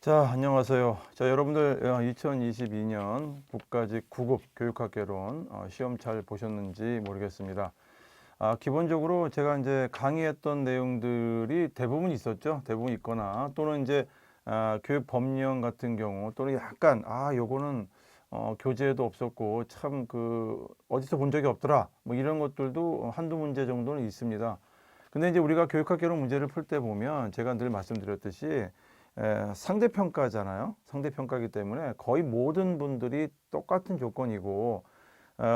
자, 안녕하세요. 자, 여러분들 2022년 국가직 9급 교육학개론 시험 잘 보셨는지 모르겠습니다. 기본적으로 제가 이제 강의했던 내용들이 대부분 있었죠. 대부분 있거나 또는 이제 교육 법령 같은 경우 또는 약간 요거는 교재에도 없었고 참 어디서 본 적이 없더라. 뭐 이런 것들도 한두 문제 정도는 있습니다. 근데 이제 우리가 교육학개론 문제를 풀 때 보면 제가 늘 말씀드렸듯이 상대평가잖아요. 상대평가이기 때문에 거의 모든 분들이 똑같은 조건이고,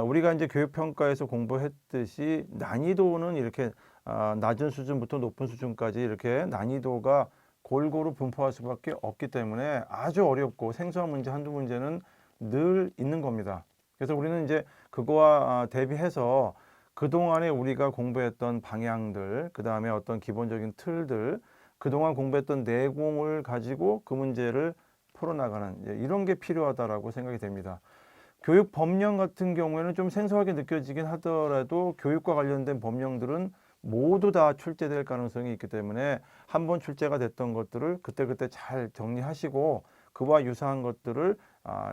우리가 이제 교육평가에서 공부했듯이 난이도는 이렇게 낮은 수준부터 높은 수준까지 이렇게 난이도가 골고루 분포할 수밖에 없기 때문에 아주 어렵고 생소한 문제 한두 문제는 늘 있는 겁니다. 그래서 우리는 이제 그거와 대비해서 그동안에 우리가 공부했던 방향들, 그 다음에 어떤 기본적인 틀들, 그동안 공부했던 내공을 가지고 그 문제를 풀어나가는 이런 게 필요하다라고 생각이 됩니다. 교육 법령 같은 경우에는 좀 생소하게 느껴지긴 하더라도 교육과 관련된 법령들은 모두 다 출제될 가능성이 있기 때문에 한번 출제가 됐던 것들을 그때그때 잘 정리하시고 그와 유사한 것들을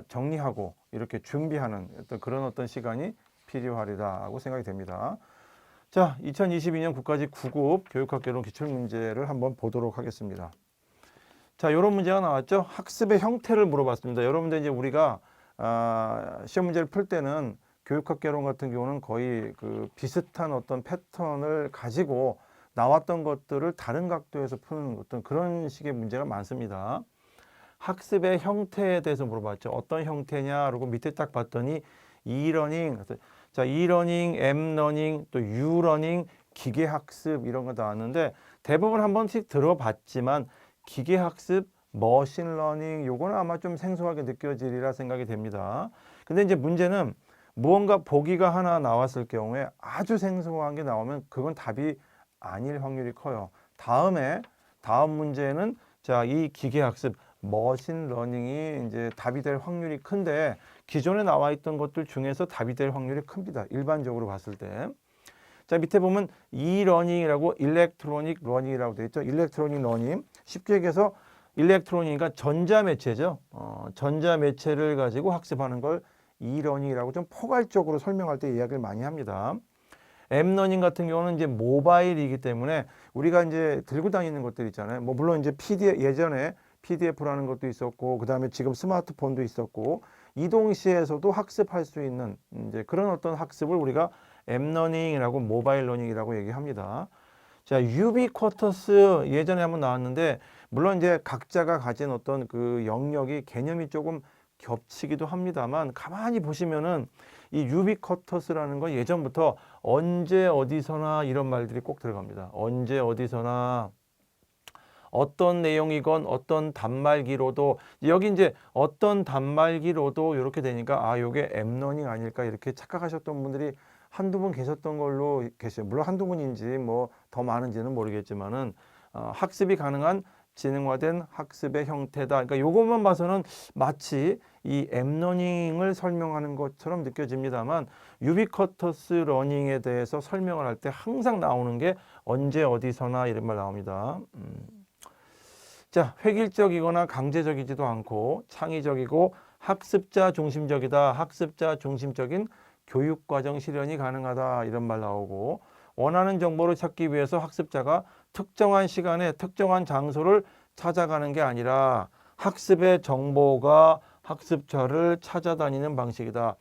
정리하고 이렇게 준비하는 그런 시간이 필요하리라고 생각이 됩니다. 자, 2022년 국가직 9급 교육학개론 기출문제를 한번 보도록 하겠습니다. 자, 이런 문제가 나왔죠. 학습의 형태를 물어봤습니다. 여러분들 이제 우리가 시험 문제를 풀 때는 교육학개론 같은 경우는 거의 비슷한 어떤 패턴을 가지고 나왔던 것들을 다른 각도에서 푸는 어떤 그런 식의 문제가 많습니다. 학습의 형태에 대해서 물어봤죠. 어떤 형태냐? 그리고 밑에 딱 봤더니 이러닝, 자, 이러닝, 앱러닝, 또 유러닝, 기계학습 이런 거 나왔는데 대부분 한 번씩 들어봤지만 기계학습, 머신러닝 요거는 아마 좀 생소하게 느껴지리라 생각이 됩니다. 근데 이제 문제는 무언가 보기가 하나 나왔을 경우에 아주 생소한 게 나오면 그건 답이 아닐 확률이 커요. 다음 문제는 자, 이 기계학습, 머신러닝이 이제 답이 될 확률이 큰데 기존에 나와 있던 것들 중에서 답이 될 확률이 큽니다. 일반적으로 봤을 때. 자, 밑에 보면 이러닝이라고 일렉트로닉 러닝이라고 되어 있죠. 일렉트로닉 러닝. 쉽게 얘기해서 일렉트로닉이니까 전자매체죠. 전자매체를 가지고 학습하는 걸 이러닝이라고 좀 포괄적으로 설명할 때 이야기를 많이 합니다. 앱러닝 같은 경우는 이제 모바일이기 때문에 우리가 이제 들고 다니는 것들 있잖아요. 뭐 물론 이제 PDF 예전에 PDF라는 것도 있었고 그다음에 지금 스마트폰도 있었고 이동시에서도 학습할 수 있는 이제 그런 어떤 학습을 우리가 앱러닝이라고 모바일 러닝이라고 얘기합니다. 자, 유비쿼터스 예전에 한번 나왔는데 물론 이제 각자가 가진 어떤 그 영역이 개념이 조금 겹치기도 합니다만 가만히 보시면은 이 유비쿼터스라는 건 예전부터 언제 어디서나 이런 말들이 꼭 들어갑니다. 언제 어디서나 어떤 내용이건 어떤 단말기로도 여기 이제 어떤 단말기로도 이렇게 되니까 요게 앱러닝 아닐까 이렇게 착각하셨던 분들이 한두 분 계셨던 걸로 계세요. 물론 한두 분인지 뭐 더 많은지는 모르겠지만은 학습이 가능한 지능화된 학습의 형태다. 그러니까 요것만 봐서는 마치 이 앱러닝을 설명하는 것처럼 느껴집니다만 유비쿼터스 러닝에 대해서 설명을 할 때 항상 나오는 게 언제 어디서나 이런 말 나옵니다. 자, 획일적이거나 강제적이지도 않고 창의적이고 학습자 중심적이다. 학습자 중심적인 교육과정 실현이 가능하다. 이런 말 나오고 원하는 정보를 찾기 위해서 학습자가 특정한 시간에 특정한 장소를 찾아가는 게 아니라 학습의 정보가 학습자를 찾아다니는 방식이다.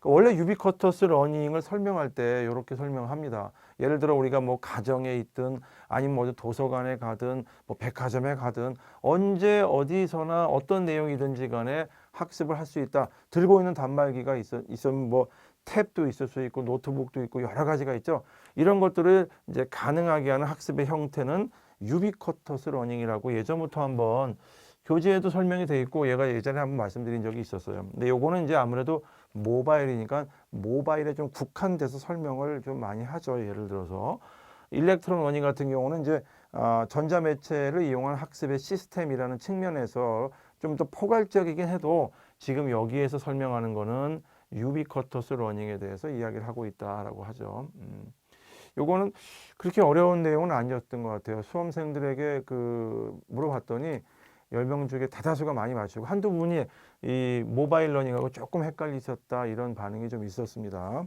원래 유비쿼터스 러닝을 설명할 때 이렇게 설명합니다. 예를 들어 우리가 뭐 가정에 있든 아니면 뭐 도서관에 가든 뭐 백화점에 가든 언제 어디서나 어떤 내용이든지 간에 학습을 할 수 있다. 들고 있는 단말기가 있으면 뭐 탭도 있을 수 있고 노트북도 있고 여러 가지가 있죠. 이런 것들을 이제 가능하게 하는 학습의 형태는 유비쿼터스 러닝이라고 예전부터 한번 교재에도 설명이 돼 있고 얘가 예전에 한번 말씀드린 적이 있었어요. 근데 요거는 이제 아무래도 모바일이니까 모바일에 좀 국한돼서 설명을 좀 많이 하죠. 예를 들어서 일렉트론 러닝 같은 경우는 이제 전자매체를 이용한 학습의 시스템이라는 측면에서 좀 더 포괄적이긴 해도 지금 여기에서 설명하는 거는 유비쿼터스 러닝에 대해서 이야기를 하고 있다라고 하죠. 요거는 그렇게 어려운 내용은 아니었던 것 같아요. 수험생들에게 물어봤더니 10명 중에 대다수가 많이 맞추고 한두 분이 이 모바일 러닝하고 조금 헷갈리셨다 이런 반응이 좀 있었습니다.